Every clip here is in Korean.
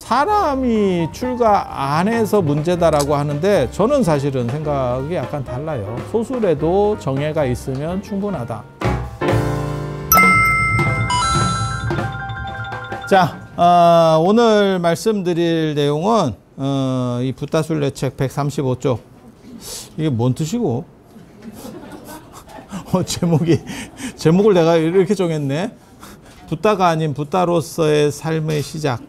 사람이 출가 안 해서 문제다라고 하는데 저는 사실은 생각이 약간 달라요. 소술에도 정예가 있으면 충분하다. 자, 오늘 말씀드릴 내용은 이 붓다술례책 135쪽. 이게 뭔 뜻이고? 제목을 내가 이렇게 정했네. 붓다가 아닌 붓다로서의 삶의 시작.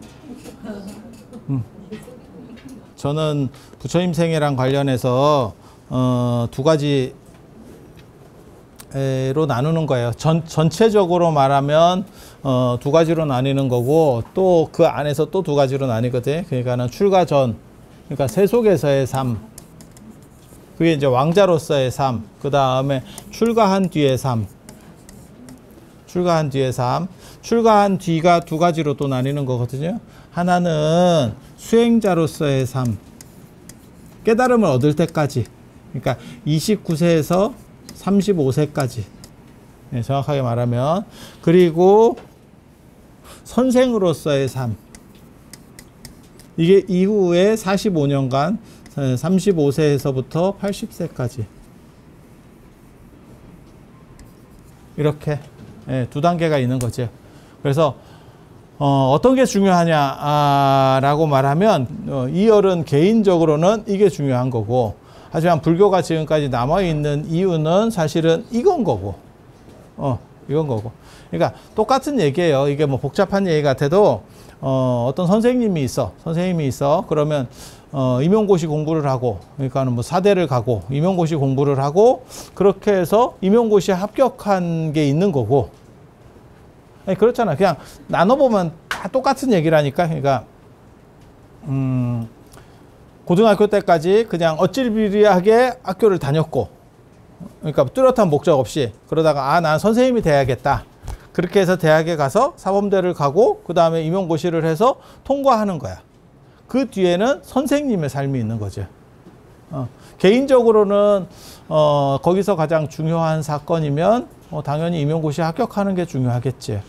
저는 부처님 생애랑 관련해서 두 가지로 나누는 거예요. 전체적으로 말하면 두 가지로 나뉘는 거고, 또 그 안에서 또 두 가지로 나뉘거든. 그러니까는 출가 전, 그러니까 세속에서의 삶, 그게 이제 왕자로서의 삶, 그 다음에 출가한 뒤의 삶, 출가한 뒤의 삶, 출가한 뒤가 두 가지로 또 나뉘는 거거든요. 하나는 수행자로서의 삶, 깨달음을 얻을 때까지, 그러니까 29세에서 35세까지, 네, 정확하게 말하면. 그리고 선생으로서의 삶, 이게 이후에 45년간 35세에서부터 80세까지 이렇게, 네, 두 단계가 있는 거죠. 그래서 어떤 게 중요하냐라고 말하면 이열은 개인적으로는 이게 중요한 거고, 하지만 불교가 지금까지 남아있는 이유는 사실은 이건 거고, 이건 거고. 그러니까 똑같은 얘기예요. 이게 뭐 복잡한 얘기 같아도 어떤 선생님이 있어. 그러면 임용고시 공부를 하고, 그러니까는 뭐 사대를 가고 임용고시 공부를 하고, 그렇게 해서 임용고시에 합격한 게 있는 거고. 아니, 그렇잖아. 그냥 나눠보면 다 똑같은 얘기라니까. 그러니까 고등학교 때까지 그냥 어찔비리하게 학교를 다녔고, 그러니까 뚜렷한 목적 없이 그러다가 난 선생님이 돼야겠다. 그렇게 해서 대학에 가서 사범대를 가고 그 다음에 임용고시를 해서 통과하는 거야. 그 뒤에는 선생님의 삶이 있는 거죠. 개인적으로는 거기서 가장 중요한 사건이면 당연히 임용고시에 합격하는 게 중요하겠지.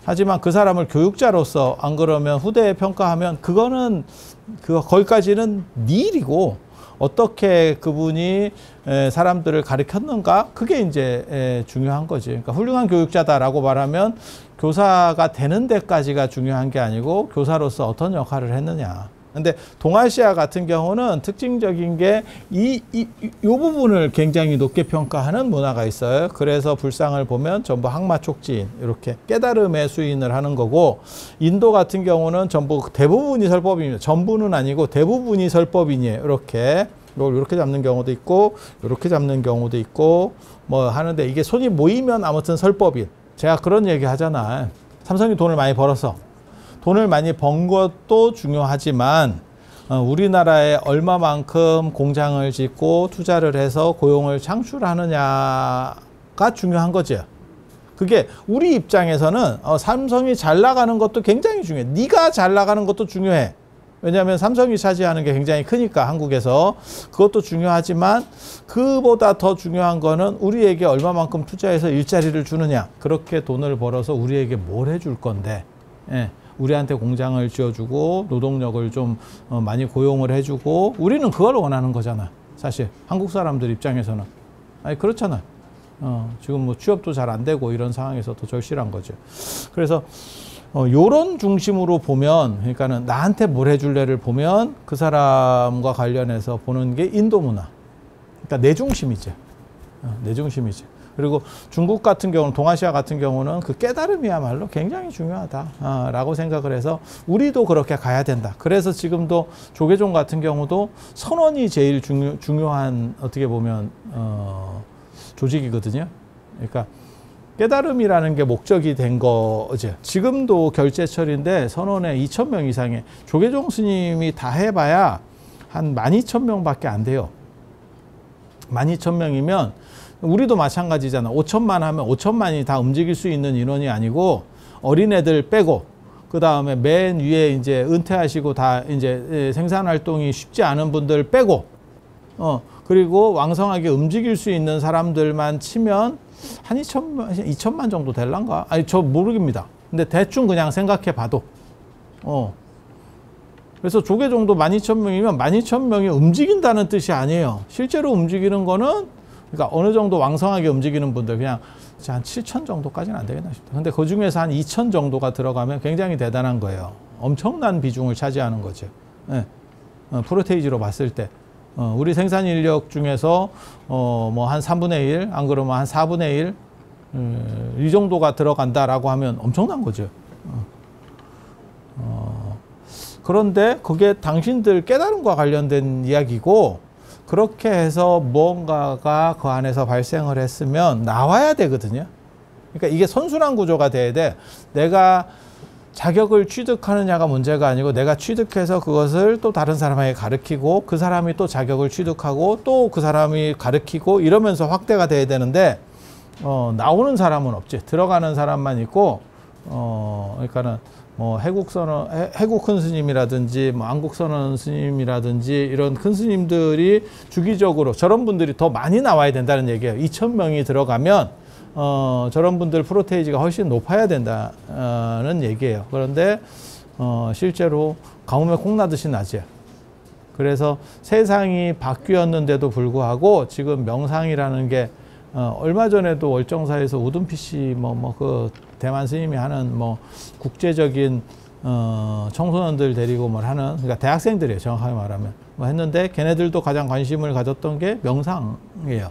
하지만 그 사람을 교육자로서, 안 그러면 후대에 평가하면 그거는 거기까지는 네 일이고, 어떻게 그분이 사람들을 가르쳤는가, 그게 이제 중요한 거지. 그러니까 훌륭한 교육자다라고 말하면 교사가 되는 데까지가 중요한 게 아니고 교사로서 어떤 역할을 했느냐. 근데 동아시아 같은 경우는 특징적인 게 이 부분을 굉장히 높게 평가하는 문화가 있어요. 그래서 불상을 보면 전부 항마촉진, 이렇게 깨달음의 수인을 하는 거고, 인도 같은 경우는 전부 대부분이 설법입니다. 전부는 아니고 대부분이 설법인이에요. 이렇게 잡는 경우도 있고, 이렇게 잡는 경우도 있고, 뭐 하는데, 이게 손이 모이면 아무튼 설법인. 제가 그런 얘기 하잖아. 삼성이 돈을 많이 벌어서. 돈을 많이 번 것도 중요하지만 우리나라에 얼마만큼 공장을 짓고 투자를 해서 고용을 창출하느냐가 중요한 거죠. 그게 우리 입장에서는 삼성이 잘 나가는 것도 굉장히 중요해. 네가 잘 나가는 것도 중요해. 왜냐하면 삼성이 차지하는 게 굉장히 크니까, 한국에서. 그것도 중요하지만 그보다 더 중요한 거는 우리에게 얼마만큼 투자해서 일자리를 주느냐. 그렇게 돈을 벌어서 우리에게 뭘 해줄 건데, 예. 우리한테 공장을 지어주고 노동력을 좀 많이 고용을 해주고, 우리는 그걸 원하는 거잖아. 사실 한국 사람들 입장에서는. 아니, 그렇잖아. 지금 뭐 취업도 잘 안 되고 이런 상황에서 더 절실한 거죠. 그래서 요런 중심으로 보면, 그러니까는 나한테 뭘 해줄래를 보면 그 사람과 관련해서 보는 게 인도 문화. 그러니까 내 중심이죠. 내 중심이죠. 그리고 중국 같은 경우는, 동아시아 같은 경우는 그 깨달음이야말로 굉장히 중요하다라고 생각을 해서 우리도 그렇게 가야 된다. 그래서 지금도 조계종 같은 경우도 선원이 제일 중요한 어떻게 보면 조직이거든요. 그러니까 깨달음이라는 게 목적이 된 거죠. 지금도 결제철인데 선원에 2,000명 이상의, 조계종 스님이 다 해봐야 한 12,000명밖에 안 돼요. 12,000명이면 우리도 마찬가지잖아. 5천만 하면 5천만이 다 움직일 수 있는 인원이 아니고, 어린애들 빼고, 그 다음에 맨 위에 이제 은퇴하시고 다 이제 생산 활동이 쉽지 않은 분들 빼고, 그리고 왕성하게 움직일 수 있는 사람들만 치면 한 2천만 정도 될란가? 아니, 저 모르겠습니다. 근데 대충 그냥 생각해 봐도, 그래서 조계 정도 12,000명이면 12,000명이 움직인다는 뜻이 아니에요. 실제로 움직이는 거는 그러니까 어느 정도 왕성하게 움직이는 분들 그냥 한 7,000 정도까지는 안 되겠나 싶다. 근데 그 중에서 한 2,000 정도가 들어가면 굉장히 대단한 거예요. 엄청난 비중을 차지하는 거죠. 네. 프로테이지로 봤을 때. 우리 생산 인력 중에서 뭐 한 3분의 1, 안 그러면 한 4분의 1, 이 정도가 들어간다라고 하면 엄청난 거죠. 그런데 그게 당신들 깨달음과 관련된 이야기고 그렇게 해서 무언가가 그 안에서 발생을 했으면 나와야 되거든요. 그러니까 이게 선순환 구조가 돼야 돼. 내가 자격을 취득하느냐가 문제가 아니고 내가 취득해서 그것을 또 다른 사람에게 가르치고 그 사람이 또 자격을 취득하고 또 그 사람이 가르치고 이러면서 확대가 돼야 되는데 나오는 사람은 없지. 들어가는 사람만 있고 그러니까는 뭐 해국 큰 스님이라든지 뭐 안국 선원 스님이라든지 이런 큰 스님들이 주기적으로 저런 분들이 더 많이 나와야 된다는 얘기예요. 2,000명이 들어가면 저런 분들 프로테이지가 훨씬 높아야 된다는 얘기예요. 그런데 실제로 가뭄에 콩나듯이 나죠. 그래서 세상이 바뀌었는데도 불구하고 지금 명상이라는 게 얼마 전에도 월정사에서 우둔피씨 그 대만 스님이 하는 뭐 국제적인 청소년들 데리고 뭘 하는 그러니까 대학생들이에요. 정확하게 말하면 뭐 했는데 걔네들도 가장 관심을 가졌던 게 명상이에요.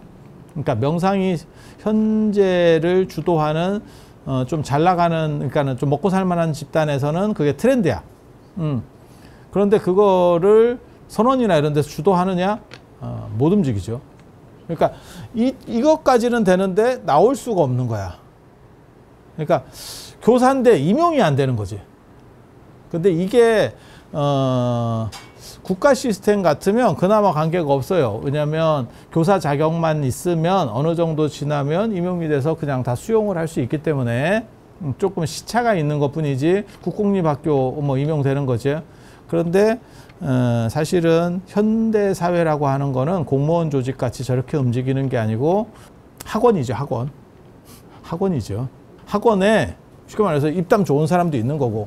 그러니까 명상이 현재를 주도하는 좀 잘 나가는 그러니까는 좀 먹고 살만한 집단에서는 그게 트렌드야. 그런데 그거를 선원이나 이런 데서 주도하느냐? 못 움직이죠. 그러니까 이것까지는 되는데 나올 수가 없는 거야. 그러니까 교사인데 임용이 안 되는 거지. 근데 이게 국가 시스템 같으면 그나마 관계가 없어요. 왜냐하면 교사 자격만 있으면 어느 정도 지나면 임용이 돼서 그냥 다 수용을 할 수 있기 때문에 조금 시차가 있는 것뿐이지 국공립학교 뭐 임용되는 거죠. 그런데 사실은 현대 사회라고 하는 거는 공무원 조직 같이 저렇게 움직이는 게 아니고 학원이죠. 학원이죠. 학원에 쉽게 말해서 입담 좋은 사람도 있는 거고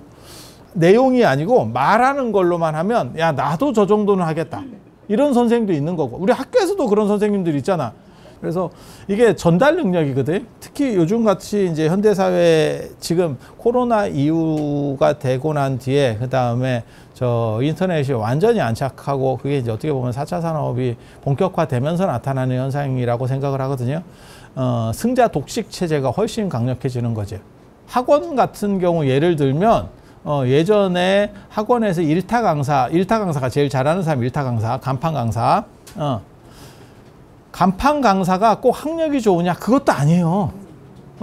내용이 아니고 말하는 걸로만 하면 야 나도 저 정도는 하겠다 이런 선생님도 있는 거고 우리 학교에서도 그런 선생님들 있잖아. 그래서 이게 전달 능력이거든. 특히 요즘같이 이제 현대사회 지금 코로나 이후가 되고 난 뒤에 그 다음에 저 인터넷이 완전히 안착하고 그게 이제 어떻게 보면 4차 산업이 본격화되면서 나타나는 현상이라고 생각을 하거든요. 승자 독식 체제가 훨씬 강력해지는 거죠. 학원 같은 경우 예를 들면 예전에 학원에서 일타 강사가 제일 잘하는 사람 일타 강사, 간판 강사. 간판 강사가 꼭 학력이 좋으냐? 그것도 아니에요.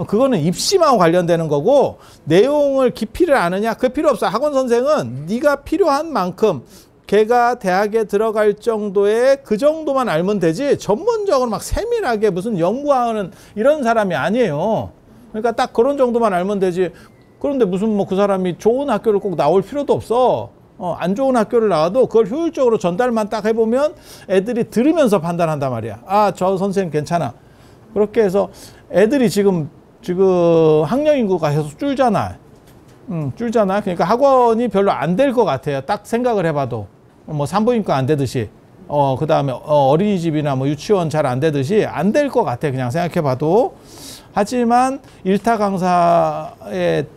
그거는 입시만 관련되는 거고 내용을 깊이를 아느냐? 그 필요 없어. 학원 선생은 네가 필요한 만큼 걔가 대학에 들어갈 정도의 그 정도만 알면 되지 전문적으로 막 세밀하게 무슨 연구하는 이런 사람이 아니에요. 그러니까 딱 그런 정도만 알면 되지. 그런데 무슨 뭐 그 사람이 좋은 학교를 꼭 나올 필요도 없어. 안 좋은 학교를 나와도 그걸 효율적으로 전달만 딱 해보면 애들이 들으면서 판단한단 말이야. 아, 저 선생님 괜찮아. 그렇게 해서 애들이 지금 학령 인구가 계속 줄잖아. 줄잖아. 그러니까 학원이 별로 안 될 것 같아요. 딱 생각을 해봐도. 뭐 산부인과 안 되듯이. 그 다음에 어린이집이나 뭐 유치원 잘 안 되듯이 안 될 것 같아. 그냥 생각해봐도. 하지만 일타 강사에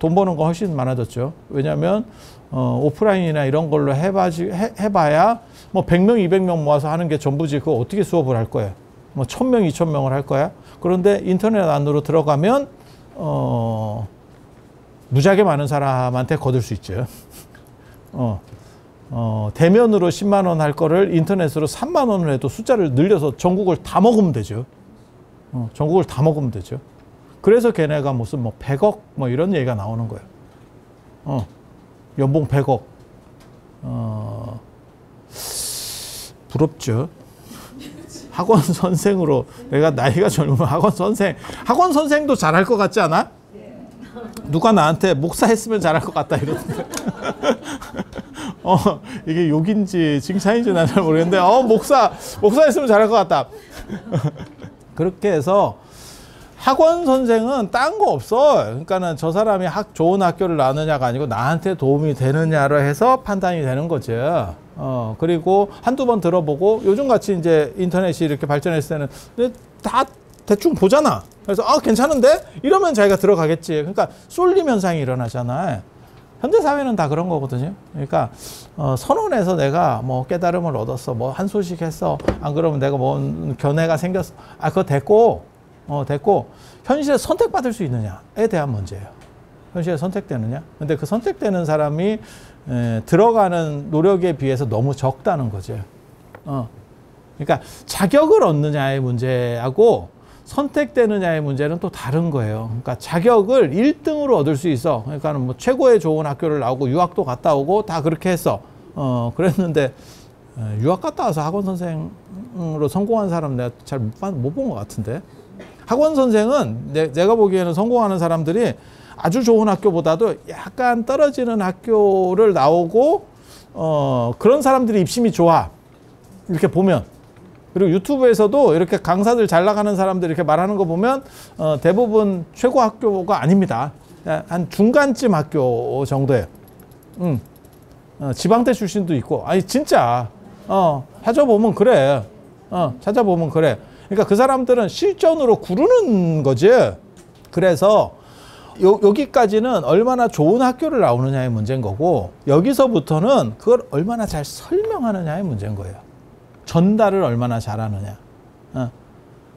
돈 버는 거 훨씬 많아졌죠. 왜냐하면 오프라인이나 이런 걸로 해봐야 뭐 100명, 200명 모아서 하는 게 전부지. 그거 어떻게 수업을 할 거야? 뭐 1000명, 2000명을 할 거야? 그런데 인터넷 안으로 들어가면 무지하게 많은 사람한테 거둘 수 있죠. 대면으로 10만 원 할 거를 인터넷으로 3만 원을 해도 숫자를 늘려서 전국을 다 먹으면 되죠. 전국을 다 먹으면 되죠. 그래서 걔네가 무슨 뭐 100억 뭐 이런 얘기가 나오는 거예요. 연봉 100억. 부럽죠. 학원 선생으로 내가 나이가 젊으면 학원 선생도 잘할 것 같지 않아? 누가 나한테 목사 했으면 잘할 것 같다 이러던데. 이게 욕인지 칭찬인지 난 잘 모르겠는데 목사 했으면 잘할 것 같다. 그렇게 해서 학원 선생은 딴 거 없어. 그러니까는 저 사람이 좋은 학교를 나느냐가 아니고 나한테 도움이 되느냐로 해서 판단이 되는 거죠. 그리고 한두 번 들어보고 요즘 같이 이제 인터넷이 이렇게 발전했을 때는 다 대충 보잖아. 그래서 괜찮은데? 이러면 자기가 들어가겠지. 그러니까 쏠림 현상이 일어나잖아요. 현대 사회는 다 그런 거거든요. 그러니까 선언해서 내가 뭐 깨달음을 얻었어, 뭐 한 소식 했어, 안 그러면 내가 뭐 견해가 생겼어. 그거 됐고, 현실에 선택받을 수 있느냐에 대한 문제예요. 현실에 선택되느냐? 근데 그 선택되는 사람이 들어가는 노력에 비해서 너무 적다는 거죠. 그러니까 자격을 얻느냐의 문제하고 선택되느냐의 문제는 또 다른 거예요. 그러니까 자격을 1등으로 얻을 수 있어. 그러니까 뭐 최고의 좋은 학교를 나오고 유학도 갔다 오고 다 그렇게 했어. 그랬는데 유학 갔다 와서 학원 선생으로 성공한 사람 내가 잘 못 본 것 같은데. 학원 선생은 내가 보기에는 성공하는 사람들이 아주 좋은 학교보다도 약간 떨어지는 학교를 나오고 그런 사람들이 입심이 좋아. 이렇게 보면. 그리고 유튜브에서도 이렇게 강사들 잘 나가는 사람들 이렇게 말하는 거 보면 대부분 최고 학교가 아닙니다. 한 중간쯤 학교 정도예요. 지방대 출신도 있고. 아니 진짜 찾아보면 그래. 찾아보면 그래. 그러니까 그 사람들은 실전으로 구르는 거지. 그래서 여기까지는 얼마나 좋은 학교를 나오느냐의 문제인 거고, 여기서부터는 그걸 얼마나 잘 설명하느냐의 문제인 거예요. 전달을 얼마나 잘하느냐.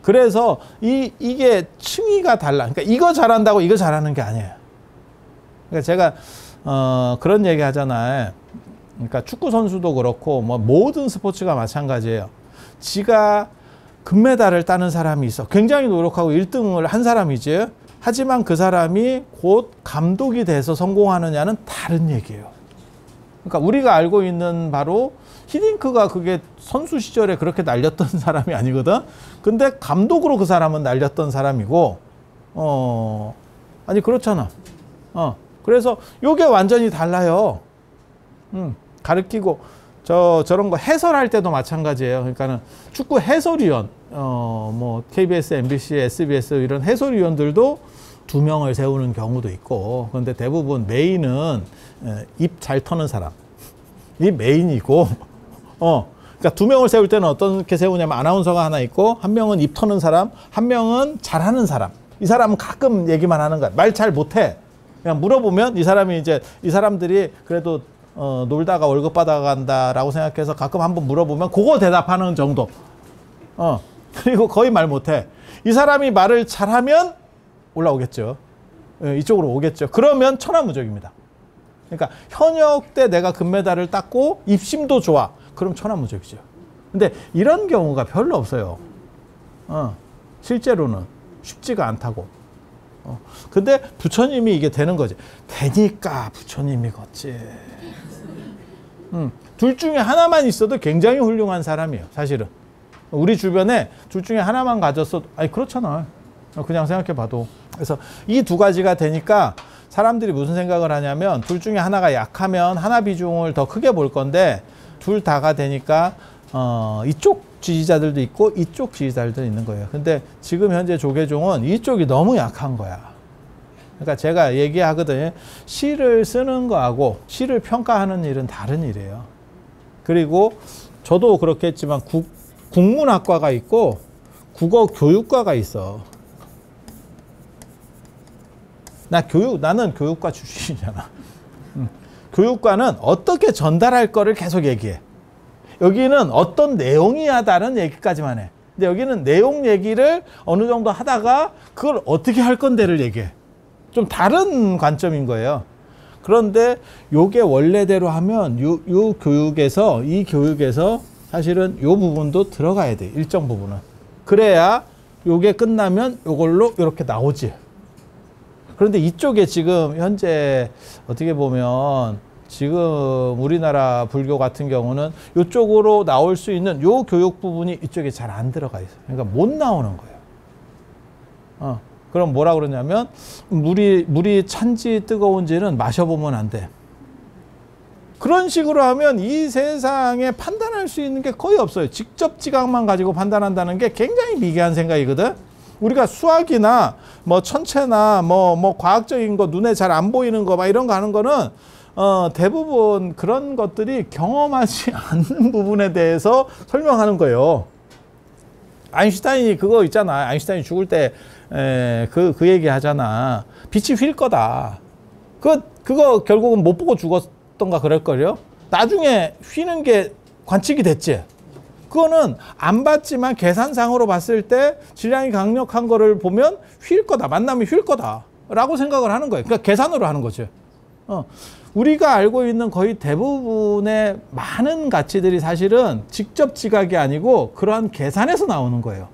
그래서 이게 층위가 달라. 그러니까 이거 잘한다고 이거 잘하는 게 아니에요. 그러니까 제가 그런 얘기 하잖아요. 그러니까 축구 선수도 그렇고 뭐 모든 스포츠가 마찬가지예요. 지가 금메달을 따는 사람이 있어. 굉장히 노력하고 1등을 한 사람이지. 하지만 그 사람이 곧 감독이 돼서 성공하느냐는 다른 얘기예요. 그러니까 우리가 알고 있는 바로 히딩크가 그게 선수 시절에 그렇게 날렸던 사람이 아니거든. 근데 감독으로 그 사람은 날렸던 사람이고, 아니 그렇잖아. 그래서 요게 완전히 달라요. 가르치고 저런 거 해설할 때도 마찬가지예요. 그러니까는 축구 해설위원, 뭐 KBS, MBC, SBS 이런 해설위원들도 2명을 세우는 경우도 있고, 그런데 대부분 메인은 입 잘 터는 사람, 이 메인이고, 그러니까 2명을 세울 때는 어떻게 세우냐면 아나운서가 하나 있고, 한 명은 입 터는 사람, 한 명은 잘하는 사람. 이 사람은 가끔 얘기만 하는 거야. 말 잘 못해. 그냥 물어보면 이 사람이 이제 이 사람들이 그래도 놀다가 월급 받아간다라고 생각해서 가끔 한번 물어보면 그거 대답하는 정도. 그리고 거의 말 못해. 이 사람이 말을 잘하면 올라오겠죠. 이쪽으로 오겠죠. 그러면 천하무적입니다. 그러니까 현역 때 내가 금메달을 땄고 입심도 좋아. 그럼 천하무적이죠. 근데 이런 경우가 별로 없어요. 실제로는 쉽지가 않다고. 근데 부처님이 이게 되는 거지. 되니까 부처님이 걷지. 둘 중에 하나만 있어도 굉장히 훌륭한 사람이에요. 사실은. 우리 주변에 둘 중에 하나만 가졌어도, 아니 그렇잖아. 그냥 생각해 봐도. 그래서 이 2가지가 되니까 사람들이 무슨 생각을 하냐면 둘 중에 하나가 약하면 하나 비중을 더 크게 볼 건데, 둘 다가 되니까 이쪽 지지자들도 있고 이쪽 지지자들도 있는 거예요. 근데 지금 현재 조계종은 이쪽이 너무 약한 거야. 그러니까 제가 얘기하거든요. 시를 쓰는 거하고 시를 평가하는 일은 다른 일이에요. 그리고 저도 그렇게 했지만 국문학과가 있고 국어 교육과가 있어. 나는 교육과 출신이잖아. 교육과는 어떻게 전달할 거를 계속 얘기해. 여기는 어떤 내용이야다는 얘기까지만 해. 근데 여기는 내용 얘기를 어느 정도 하다가 그걸 어떻게 할 건데를 얘기해. 좀 다른 관점인 거예요. 그런데 요게 원래대로 하면 요 교육에서, 이 교육에서 사실은 요 부분도 들어가야 돼. 일정 부분은. 그래야 요게 끝나면 요걸로 이렇게 나오지. 그런데 이쪽에 지금 현재 어떻게 보면 지금 우리나라 불교 같은 경우는 이쪽으로 나올 수 있는 요 교육 부분이 이쪽에 잘 안 들어가 있어요. 그러니까 못 나오는 거예요. 그럼 뭐라 그러냐면 물이 찬지 뜨거운지는 마셔보면 안 돼. 그런 식으로 하면 이 세상에 판단할 수 있는 게 거의 없어요. 직접 지각만 가지고 판단한다는 게 굉장히 미개한 생각이거든. 우리가 수학이나 뭐 천체나 뭐 과학적인 거 눈에 잘 안 보이는 거 막 이런 거 하는 거는 대부분 그런 것들이 경험하지 않는 부분에 대해서 설명하는 거예요. 아인슈타인이 그거 있잖아. 아인슈타인이 죽을 때 그 얘기 하잖아. 빛이 휠 거다. 그거 결국은 못 보고 죽었던가 그럴걸요. 나중에 휘는 게 관측이 됐지. 그거는 안 봤지만 계산상으로 봤을 때 질량이 강력한 거를 보면 휠 거다. 만나면 휠 거다. 라고 생각을 하는 거예요. 그러니까 계산으로 하는 거죠. 우리가 알고 있는 거의 대부분의 많은 가치들이 사실은 직접 지각이 아니고 그러한 계산에서 나오는 거예요.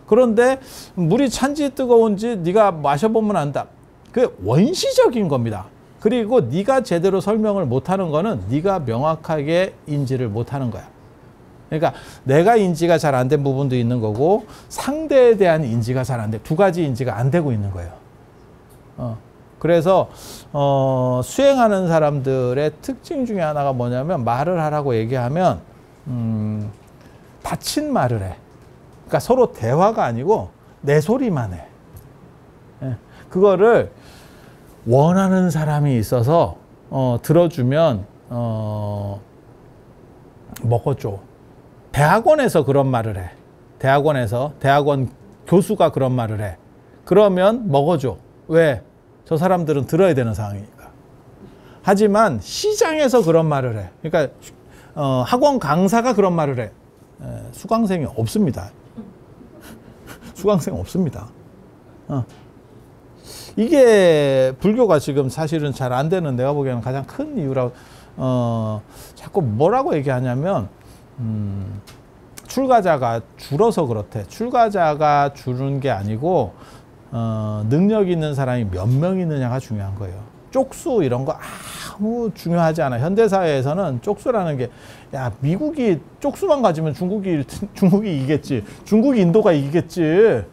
그런데 물이 찬지 뜨거운지 네가 마셔보면 안다. 그게 원시적인 겁니다. 그리고 네가 제대로 설명을 못하는 거는 네가 명확하게 인지를 못하는 거야. 그러니까 내가 인지가 잘 안 된 부분도 있는 거고 상대에 대한 인지가 잘 안 돼. 두 가지 인지가 안 되고 있는 거예요. 그래서 수행하는 사람들의 특징 중에 하나가 뭐냐면 말을 하라고 얘기하면 닫힌 말을 해. 그러니까 서로 대화가 아니고 내 소리만 해. 그거를 원하는 사람이 있어서 들어주면 먹어줘. 대학원에서 그런 말을 해. 대학원 교수가 그런 말을 해. 그러면 먹어줘. 왜? 저 사람들은 들어야 되는 상황이니까. 하지만 시장에서 그런 말을 해. 그러니까 학원 강사가 그런 말을 해. 수강생이 없습니다. 수강생 없습니다. 이게 불교가 지금 사실은 잘 안 되는 내가 보기에는 가장 큰 이유라고 자꾸 뭐라고 얘기하냐면 출가자가 줄어서 그렇대. 출가자가 줄은 게 아니고 능력 있는 사람이 몇 명 있느냐가 중요한 거예요. 쪽수 이런 거 아무 중요하지 않아. 현대사회에서는 쪽수라는 게 야 미국이 쪽수만 가지면 중국이 이기겠지. 중국이 인도가 이기겠지.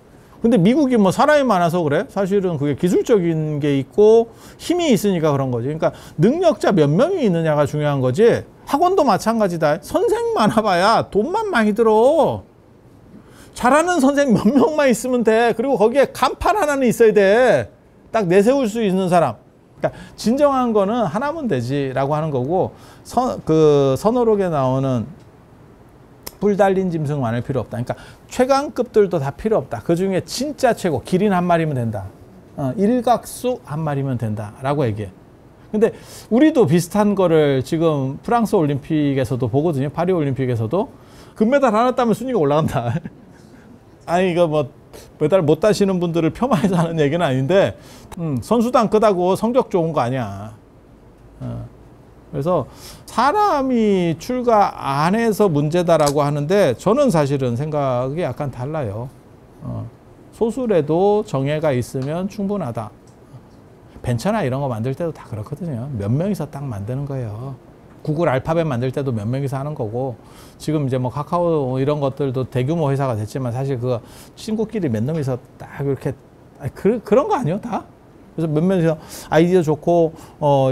근데 미국이 뭐 사람이 많아서 그래? 사실은 그게 기술적인 게 있고 힘이 있으니까 그런 거지. 그러니까 능력자 몇 명이 있느냐가 중요한 거지. 학원도 마찬가지다. 선생 많아봐야 돈만 많이 들어. 잘하는 선생 몇 명만 있으면 돼. 그리고 거기에 간판 하나는 있어야 돼. 딱 내세울 수 있는 사람. 그러니까 진정한 거는 하나면 되지라고 하는 거고 선어록에 나오는 뿔 달린 짐승 많을 필요 없다. 그러니까 최강급들도 다 필요 없다. 그 중에 진짜 최고 기린 한 마리면 된다. 일각수 한 마리면 된다라고 얘기해. 근데 우리도 비슷한 거를 지금 프랑스 올림픽에서도 보거든요. 파리 올림픽에서도 금메달 하나 따면 순위가 올라간다. 아니 이거 뭐 메달 못 따시는 분들을 폄하해서 하는 얘기는 아닌데 선수단 크다고 성적 좋은 거 아니야. 그래서 사람이 출가 안 해서 문제다라고 하는데 저는 사실은 생각이 약간 달라요. 소술에도 정예가 있으면 충분하다. 벤처나 이런 거 만들 때도 다 그렇거든요. 몇 명이서 딱 만드는 거예요. 구글 알파벳 만들 때도 몇 명이서 하는 거고 지금 이제 뭐 카카오 이런 것들도 대규모 회사가 됐지만 사실 그거 친구끼리 몇 명이서 딱 이렇게 그런 거 아니에요 다? 그래서 몇 명이서 아이디어 좋고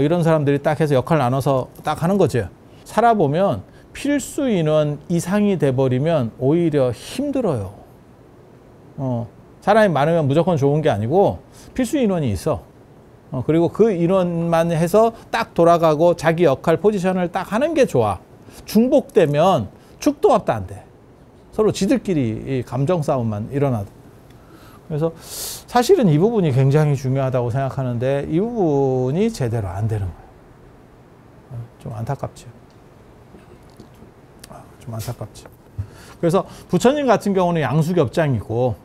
이런 사람들이 딱 해서 역할 나눠서 딱 하는 거죠. 살아보면 필수 인원 이상이 돼버리면 오히려 힘들어요. 사람이 많으면 무조건 좋은 게 아니고 필수 인원이 있어. 그리고 그 인원만 해서 딱 돌아가고 자기 역할 포지션을 딱 하는 게 좋아. 중복되면 축도 합도 안 돼. 서로 지들끼리 감정 싸움만 일어나도. 그래서 사실은 이 부분이 굉장히 중요하다고 생각하는데 이 부분이 제대로 안 되는 거예요. 좀 안타깝죠. 좀 안타깝죠. 그래서 부처님 같은 경우는 양수겹장이고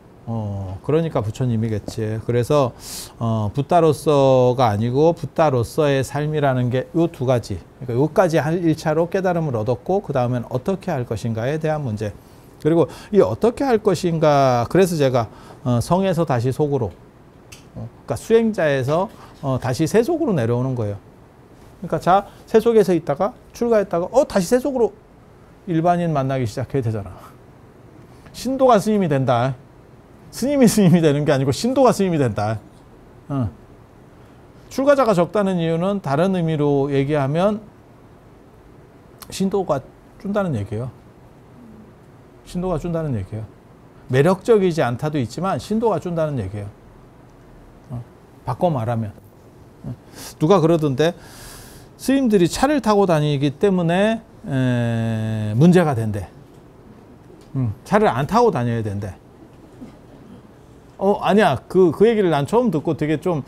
그러니까 부처님이겠지. 그래서 붓다로서가 아니고 붓다로서의 삶이라는 게 요 두 가지. 그러니까 요까지 한 1차로 깨달음을 얻었고 그 다음엔 어떻게 할 것인가에 대한 문제. 그리고 이 어떻게 할 것인가. 그래서 제가 성에서 다시 속으로, 그러니까 수행자에서 다시 세속으로 내려오는 거예요. 그러니까 자 세속에서 있다가 출가했다가 다시 세속으로 일반인 만나기 시작해야 되잖아. 신도가 스님이 된다. 스님이 되는 게 아니고 신도가 스님이 된다. 출가자가 적다는 이유는 다른 의미로 얘기하면 신도가 준다는 얘기예요. 신도가 준다는 얘기예요. 매력적이지 않다도 있지만 신도가 준다는 얘기예요. 바꿔 말하면. 누가 그러던데 스님들이 차를 타고 다니기 때문에 문제가 된대. 차를 안 타고 다녀야 된대. 아니야. 그 얘기를 난 처음 듣고 되게 좀,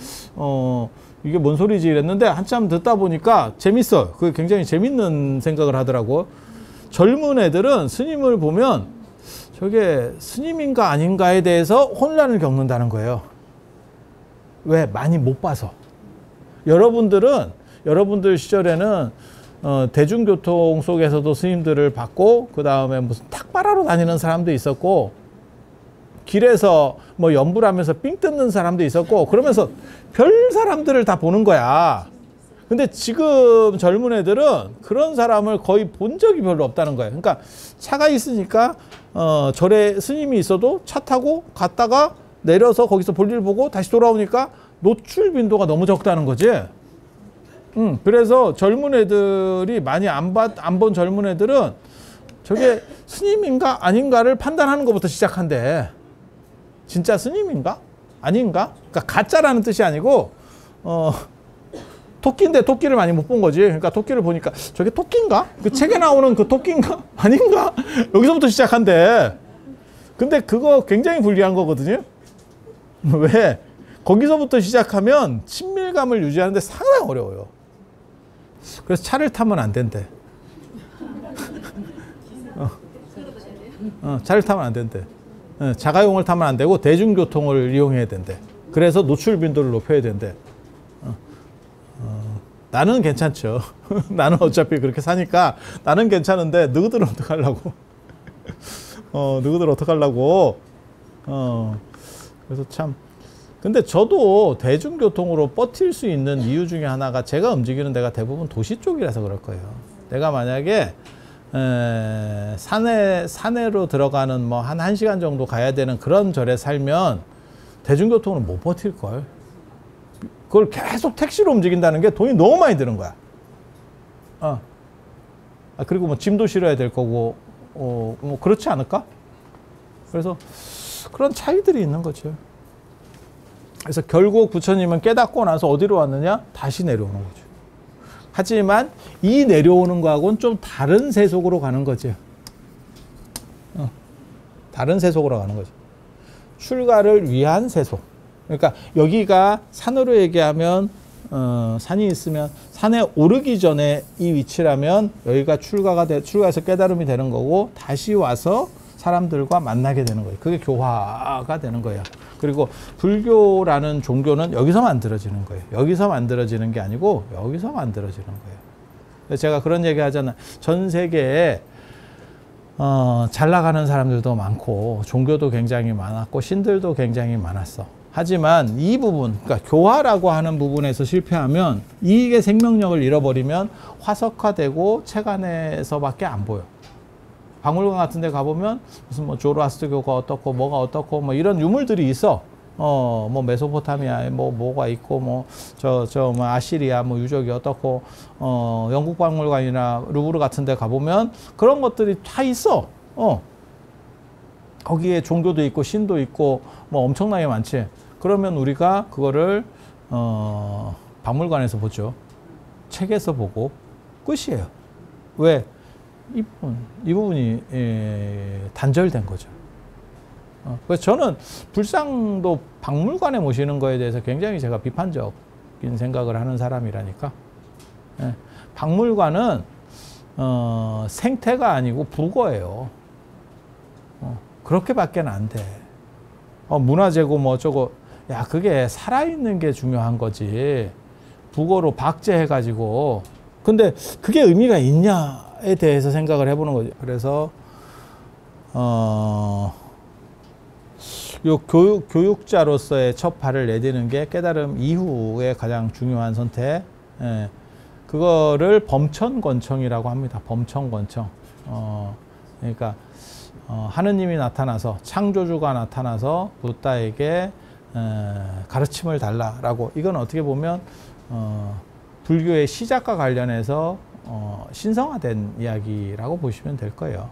이게 뭔 소리지 이랬는데 한참 듣다 보니까 재밌어. 그게 굉장히 재밌는 생각을 하더라고. 젊은 애들은 스님을 보면 저게 스님인가 아닌가에 대해서 혼란을 겪는다는 거예요. 왜? 많이 못 봐서. 여러분들 시절에는 대중교통 속에서도 스님들을 봤고, 그 다음에 무슨 탁발하러 다니는 사람도 있었고, 길에서 뭐 연불하면서 삥 뜯는 사람도 있었고, 그러면서 별 사람들을 다 보는 거야. 근데 지금 젊은 애들은 그런 사람을 거의 본 적이 별로 없다는 거예요. 그러니까 차가 있으니까 절에 스님이 있어도 차 타고 갔다가 내려서 거기서 볼일 보고 다시 돌아오니까 노출 빈도가 너무 적다는 거지. 그래서 젊은 애들이 많이 안 본 젊은 애들은 저게 스님인가 아닌가를 판단하는 것부터 시작한대. 진짜 스님인가? 아닌가? 그러니까 가짜라는 뜻이 아니고 토끼인데 토끼를 많이 못 본 거지. 그러니까 토끼를 보니까 저게 토끼인가? 그 책에 나오는 그 토끼인가? 아닌가? 여기서부터 시작한대. 근데 그거 굉장히 불리한 거거든요. 왜? 거기서부터 시작하면 친밀감을 유지하는데 상당히 어려워요. 그래서 차를 타면 안 된대. 차를 타면 안 된대. 자가용을 타면 안 되고 대중교통을 이용해야 된대. 그래서 노출 빈도를 높여야 된대. 나는 괜찮죠. 나는 어차피 그렇게 사니까 나는 괜찮은데 너희들은 어떡하려고. 너희들 어떡하려고. 그래서 참. 근데 저도 대중교통으로 버틸 수 있는 이유 중에 하나가 제가 움직이는 데가 대부분 도시 쪽이라서 그럴 거예요. 내가 만약에 산에로 들어가는 뭐 한 1시간 정도 가야 되는 그런 절에 살면 대중교통으로 못 버틸걸. 그걸 계속 택시로 움직인다는 게 돈이 너무 많이 드는 거야. 그리고 뭐 짐도 실어야 될 거고, 뭐 그렇지 않을까? 그래서 그런 차이들이 있는 거죠. 그래서 결국 부처님은 깨닫고 나서 어디로 왔느냐? 다시 내려오는 거죠. 하지만 이 내려오는 거하고는 좀 다른 세속으로 가는 거죠. 다른 세속으로 가는 거죠. 출가를 위한 세속. 그러니까 여기가 산으로 얘기하면 산이 있으면 산에 오르기 전에 이 위치라면 여기가 출가해서 깨달음이 되는 거고 다시 와서 사람들과 만나게 되는 거예요. 그게 교화가 되는 거예요. 그리고 불교라는 종교는 여기서 만들어지는 거예요. 여기서 만들어지는 게 아니고 여기서 만들어지는 거예요. 제가 그런 얘기 하잖아요. 전 세계에 잘 나가는 사람들도 많고 종교도 굉장히 많았고 신들도 굉장히 많았어. 하지만 이 부분, 그러니까 교화라고 하는 부분에서 실패하면 이게 생명력을 잃어버리면 화석화되고 책 안에서밖에 안 보여. 박물관 같은 데 가보면 무슨 뭐 조로아스터교가 어떻고 뭐가 어떻고 뭐 이런 유물들이 있어. 뭐 메소포타미아에 뭐가 있고 뭐 뭐 아시리아 뭐 유적이 어떻고 영국 박물관이나 루브르 같은 데 가보면 그런 것들이 다 있어. 거기에 종교도 있고 신도 있고 뭐 엄청나게 많지. 그러면 우리가 그거를 박물관에서 보죠. 책에서 보고 끝이에요. 왜? 이 부분이 단절된 거죠. 그래서 저는 불상도 박물관에 모시는 거에 대해서 굉장히 제가 비판적인 생각을 하는 사람이라니까. 박물관은 생태가 아니고 부거예요. 그렇게밖에 안 돼. 문화재고 뭐 어쩌고. 야, 그게 살아있는 게 중요한 거지. 부거로 박제해가지고. 근데 그게 의미가 있냐에 대해서 생각을 해보는 거죠. 그래서 요 교육자로서의 첫 발을 내디는 게 깨달음 이후의 가장 중요한 선택. 그거를 범천권청이라고 합니다. 범천권청. 그러니까 하느님이 나타나서 창조주가 나타나서 부다에게 가르침을 달라라고. 이건 어떻게 보면 불교의 시작과 관련해서 신성화된 이야기라고 보시면 될 거예요.